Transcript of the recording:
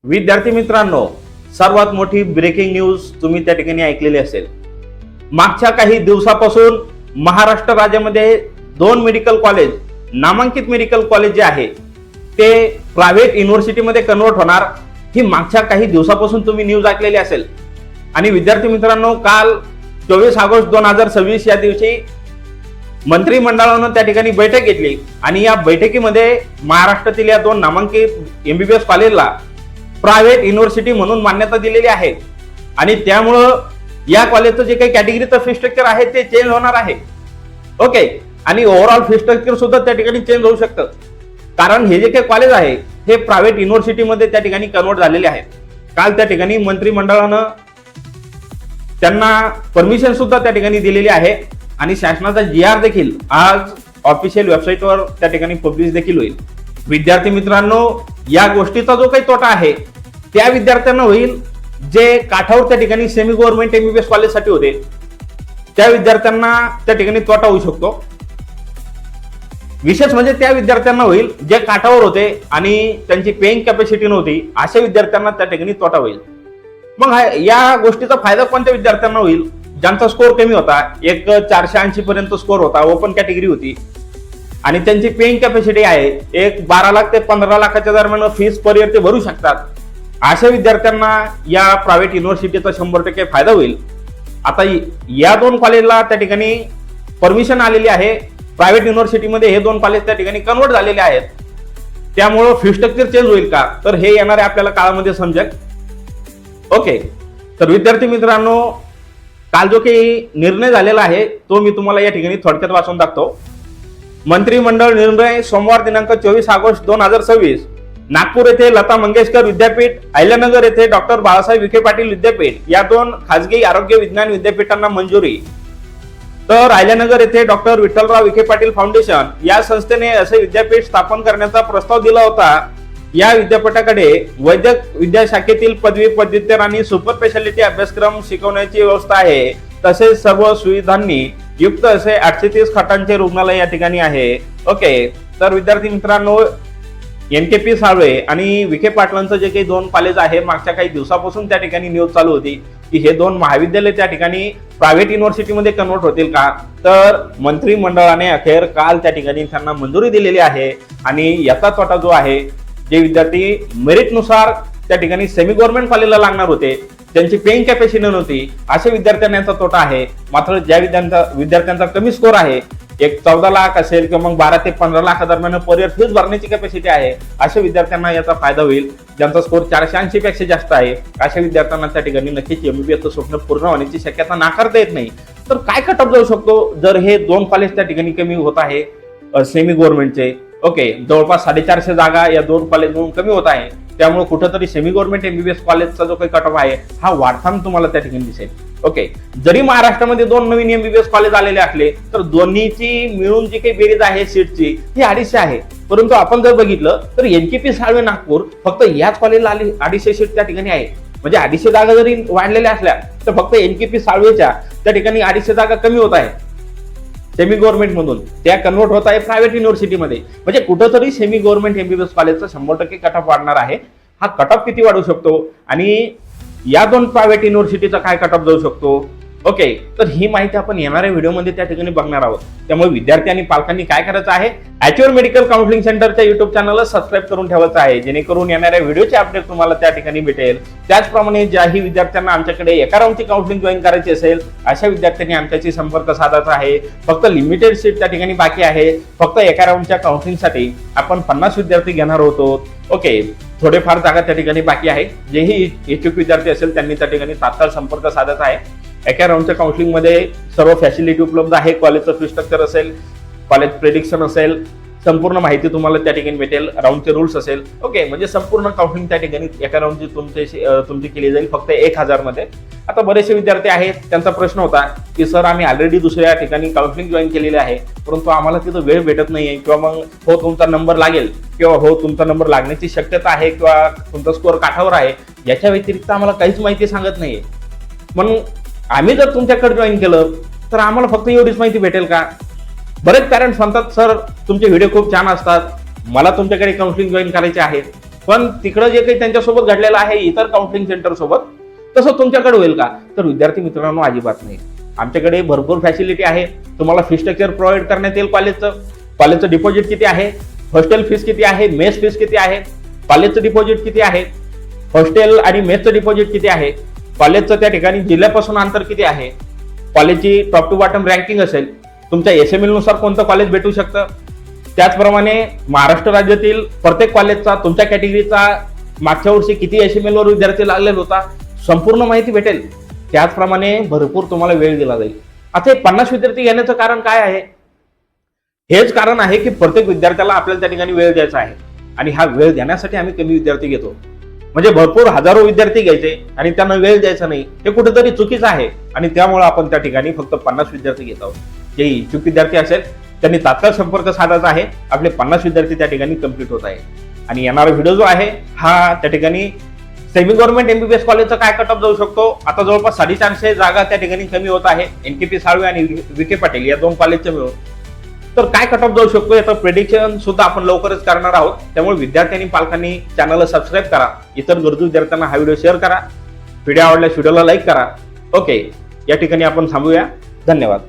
विद्यार्थी मित्रांनो, सर्वात मोठी ब्रेकिंग न्यूज तुम्ही त्या ठिकाणी ऐकलेली असेल। मागच्या काही दिवसापासून महाराष्ट्र राज्यामध्ये 2 मेडिकल कॉलेज, नामांकित मेडिकल कॉलेज जे आहे ते प्रायव्हेट युनिव्हर्सिटीमध्ये कन्वर्ट होणार, ही मागच्या काही दिवसापासून तुम्ही न्यूज ऐकलेली असेल। आणि विद्यार्थी मित्रांनो, काल 24 ऑगस्ट 2026 या दिवशी मंत्रिमंडळानं त्या ठिकाणी बैठक घेतली आणि या बैठकीमध्ये महाराष्ट्रातील या 2 नामांकित एमबीबीएस कॉलेजला प्रायव्हेट युनिव्हर्सिटी म्हणून मान्यता दिलेली आहे आणि त्यामुळं या कॉलेजचं जे काही कॅटेगरीचं फी स्ट्रक्चर आहे ते चेंज होणार आहे। ओके, आणि ओव्हरऑल फी स्ट्रक्चर सुद्धा त्या ठिकाणी चेंज होऊ शकतं, कारण हे जे काही कॉलेज आहे हे प्रायव्हेट युनिव्हर्सिटीमध्ये त्या ठिकाणी कन्वर्ट झालेले आहेत। काल त्या ठिकाणी मंत्रिमंडळानं त्यांना परमिशन सुद्धा त्या ठिकाणी दिलेली आहे आणि शासनाचा GR देखील आज ऑफिशियल वेबसाईटवर त्या ठिकाणी पब्लिश देखील होईल। विद्यार्थी मित्रांनो, या गोष्टीचा जो काही तोटा आहे त्या विद्यार्थ्यांना होईल जे काठावर त्या ठिकाणी सेमी गव्हर्नमेंट एमबीबीएस कॉलेज साठी होते, त्या विद्यार्थ्यांना त्या ठिकाणी तोटा होऊ शकतो। विशेष म्हणजे त्या विद्यार्थ्यांना होईल जे काठावर होते आणि त्यांची पेइंग कॅपॅसिटी नव्हती, अशा विद्यार्थ्यांना त्या ठिकाणी तोटा होईल। मग या गोष्टीचा फायदा कोणत्या विद्यार्थ्यांना होईल? ज्यांचा स्कोर कमी होता, एक 480 पर्यंत स्कोर होता, ओपन कॅटेगरी होती आणि त्यांची पेइंग कॅपॅसिटी आहे एक 12 लाख ते 15 लाखाच्या दरम्यान फीस पर इयर ते भरू शकतात, अशा विद्यार्थ्यांना या प्रायव्हेट युनिव्हर्सिटीचा 100% फायदा होईल। आता या 2 कॉलेजला त्या ठिकाणी परमिशन आलेली आहे, प्रायव्हेट युनिव्हर्सिटीमध्ये हे 2 कॉलेज त्या ठिकाणी कन्वर्ट झालेले आहेत, त्यामुळे फी स्ट्रक्चर चेंज होईल का, तर हे येणाऱ्या आपल्याला काळामध्ये समजेल। ओके, तर विद्यार्थी मित्रांनो, काल जो काही निर्णय झालेला आहे तो मी तुम्हाला या ठिकाणी थोडक्यात वाचून दाखवतो। मंत्रिमंडळ निर्णय सोमवार दिनांक 24 ऑगस्ट 2026 नागपूर येथे लता मंगेशकर विद्यापीठ, अहिल्यानगर येथे डॉक्टर बाळासाहेब विखे पाटील विद्यापीठ या 2 खासगी आरोग्य विज्ञान विद्यापीठांना मंजुरी, तर अहिल्यानगर येथे डॉक्टर विठ्ठलराव विखे पाटील फाउंडेशन या संस्थेने असे विद्यापीठ स्थापन करण्याचा प्रस्ताव दिला होता। या विद्यापीठाकडे वैद्यक विद्याशाखेतील पदवी, पदव्युत्तर आणि सुपर स्पेशालिटी अभ्यासक्रम शिकवण्याची व्यवस्था आहे, तसेच सर्व सुविधांनी युक्त असे 830 खाटांचे रुग्णालय या ठिकाणी आहे। ओके, तर विद्यार्थी मित्रांनो, NKP साळवे आणि विखे पाटलांचं जे काही 2 कॉलेज आहे, मागच्या काही दिवसापासून त्या ठिकाणी न्यूज चालू होती की हे 2 महाविद्यालय त्या ठिकाणी प्रायव्हेट युनिव्हर्सिटीमध्ये कन्वर्ट होतील का, तर मंत्रिमंडळाने अखेर काल त्या ठिकाणी त्यांना मंजुरी दिलेली आहे। आणि याचा तोटा जो आहे, जे विद्यार्थी मेरिटनुसार त्या ठिकाणी सेमी गव्हर्नमेंट कॉलेजला लागणार होते, त्यांची पेइंग कॅपॅसिटी नव्हती, अशा विद्यार्थ्यांना याचा तोटा आहे। मात्र ज्या विद्यार्थ्यांचा कमी स्कोर आहे, एक 14 लाख असेल किंवा मग 12 ते 15 लाख दरम्यान पर इयर फीस भरण्याची कॅपॅसिटी आहे, अशा विद्यार्थ्यांना याचा फायदा होईल। ज्यांचा स्कोर 480 पेक्षा जास्त आहे, अशा विद्यार्थ्यांना त्या ठिकाणी नक्कीच एमबीबीएसचं स्वप्न पूर्ण होण्याची शक्यता नाकारता येत नाही। तर काय कट ऑफ जाऊ शकतो जर हे 2 कॉलेज त्या ठिकाणी कमी होत आहे सेमी गव्हर्नमेंटचे? ओके, जवळपास 450 जागा या 2 कॉलेजमधून कमी होत आहे, त्यामुळे कुठेतरी सेमी गव्हर्नमेंट एमबीबीएस कॉलेजचा जो काही कट ऑफ आहे हा वाढताना तुम्हाला त्या ठिकाणी दिसेल। ओके, जरी महाराष्ट्रामध्ये 2 नवीन एमबीबीएस कॉलेज आलेले असले तर दोन्हीची मिळून जी काही बेरीज आहे सीटची ही 250 आहे, परंतु आपण जर बघितलं तर NKP साळवे नागपूर फक्त याच कॉलेजला 250 सीट त्या ठिकाणी आहे, म्हणजे 250 जागा जरी वाढलेल्या असल्या तर फक्त NKP साळवेच्या त्या ठिकाणी 250 जागा कमी होत आहे सेमी गव्हर्नमेंट मधून, त्या कन्वर्ट होत आहे प्रायव्हेट युनिव्हर्सिटीमध्ये। म्हणजे कुठेतरी सेमी गव्हर्नमेंट एमबीबीएस कॉलेजचा 100% कट ऑफ वाढणार आहे। हा कट ऑफ किती वाढू शकतो आणि या 2 प्रायव्हेट युनिव्हर्सिटीचा काय कट ऑफ जाऊ शकतो? ओके, तर ही माहिती आपण येणाऱ्या व्हिडिओमध्ये त्या ठिकाणी बघणार आहोत। त्यामुळे विद्यार्थी आणि पालकांनी काय करायचं आहे, ॲच्युअर मेडिकल काउन्सिलिंग सेंटरच्या युट्यूब चॅनलला सबस्क्राईब करून ठेवायचं आहे, जेणेकरून येणाऱ्या व्हिडिओचे अपडेट तुम्हाला त्या ठिकाणी भेटेल। त्याचप्रमाणे ज्याही विद्यार्थ्यांना आमच्याकडे एका राऊंडची काउन्सिलिंग जॉईन करायची असेल, अशा विद्यार्थ्यांनी आमच्याशी संपर्क साधायचा आहे। फक्त लिमिटेड सीट त्या ठिकाणी बाकी आहे, फक्त एका राऊंडच्या काउन्सिलिंगसाठी आपण 50 विद्यार्थी घेणार होतो। ओके, थोडेफार जागा त्या ठिकाणी बाकी आहे, जेही इच्छुक विद्यार्थी असेल त्यांनी त्या ठिकाणी तात्काळ संपर्क साधायचा आहे। एका राऊंडच्या काउन्सिलिंग मध्ये सर्व फॅसिलिटी उपलब्ध आहे, कॉलेजचं फी स्ट्रक्चर असेल, कॉलेज प्रेडिक्शन असेल, संपूर्ण माहिती तुम्हाला त्या ठिकाणी भेटेल, राऊंडचे रूल्स असेल। ओके, म्हणजे संपूर्ण काउन्सिलिंग त्या ठिकाणी एका राऊंडची तुमची केली जाईल फक्त 1000 मध्ये। आता बरेचसे विद्यार्थी आहेत, त्यांचा प्रश्न होता की सर आम्ही ऑलरेडी दुसऱ्या ठिकाणी काउन्सिलिंग जॉईन केलेली आहे, परंतु आम्हाला तिथं वेळ भेटत नाहीये, किंवा मग हो तुमचा नंबर लागेल किंवा हो तुमचा नंबर लागण्याची शक्यता आहे किंवा तुमचा स्कोअर काठावर आहे, याच्या व्यतिरिक्त आम्हाला काहीच माहिती सांगत नाहीये। म्हणून आम्ही जर तुमच्याकडे जॉईन केलं तर आम्हाला फक्त एवढीच माहिती भेटेल का? बरेच पॅरेंट्स म्हणतात सर तुमचे व्हिडिओ खूप छान असतात, मला तुमच्याकडे काउन्सिलिंग जॉईन करायचे आहे, पण तिकडं जे काही त्यांच्यासोबत घडलेलं आहे इतर काउन्सिलिंग सेंटर सोबत, तसं तुमच्याकडे होईल का? तर विद्यार्थी मित्रांनो अजिबात नाही. आमच्याकडे भरपूर फॅसिलिटी आहे. तुम्हाला फी स्ट्रक्चर प्रोव्हाइड करण्यात येईल. कॉलेजचं डिपॉझिट किती आहे, हॉस्टेल फीस किती आहे, मेस फीस किती आहे, कॉलेजचं डिपॉझिट किती आहे, हॉस्टेल आणि मेसचं डिपॉझिट किती आहे, कॉलेजचं त्या ठिकाणी जिल्ह्यापासून अंतर किती आहे, कॉलेजची टॉप टू बॉटम रँकिंग असेल, तुमच्या SML नुसार कोणतं कॉलेज भेटू शकतं, त्याचप्रमाणे महाराष्ट्र राज्यातील प्रत्येक कॉलेजचा तुमच्या कॅटेगरीचा मागच्या वर्षी किती SML वर विद्यार्थी लागलेला होता, संपूर्ण माहिती भेटेल. त्याचप्रमाणे भरपूर तुम्हाला वेळ दिला जाईल. आता हे 50 विद्यार्थी घेण्याचं कारण काय आहे? हेच कारण आहे की प्रत्येक विद्यार्थ्याला आपल्याला त्या ठिकाणी वेळ द्यायचा आहे आणि हा वेळ देण्यासाठी आम्ही कमी विद्यार्थी घेतो. म्हणजे भरपूर हजारो विद्यार्थी घ्यायचे आणि त्यांना वेळ द्यायचा नाही, हे कुठेतरी चुकीचं आहे आणि त्यामुळे आपण त्या ठिकाणी फक्त 50 विद्यार्थी घेत आहोत. जे इच्छुक विद्यार्थी असेल त्यांनी तात्काळ संपर्क साधायचा आहे. आपले 50 विद्यार्थी त्या ठिकाणी कंप्लीट होत आहे. आणि येणारा व्हिडिओ जो आहे हा त्या ठिकाणी सेमी गव्हर्नमेंट MBBS कॉलेजचा काय कट ऑफ जाऊ शकतो. आता जवळपास 450 जागा त्या ठिकाणी कमी होत आहे. NKP साळवे आणि विखे पाटील या 2 कॉलेजच्या मिळून. तर काय कट ऑफ जाऊ शकतो याचं प्रेडिक्शन सुद्धा आपण लवकरच करणार आहोत. त्यामुळे विद्यार्थ्यांनी पालकांनी चॅनलला सबस्क्राईब करा, इतर गरजू विद्यार्थ्यांना हा व्हिडिओ शेअर करा, व्हिडिओ आवडल्यास व्हिडिओला लाईक करा. ओके, या ठिकाणी आपण थांबूया. धन्यवाद.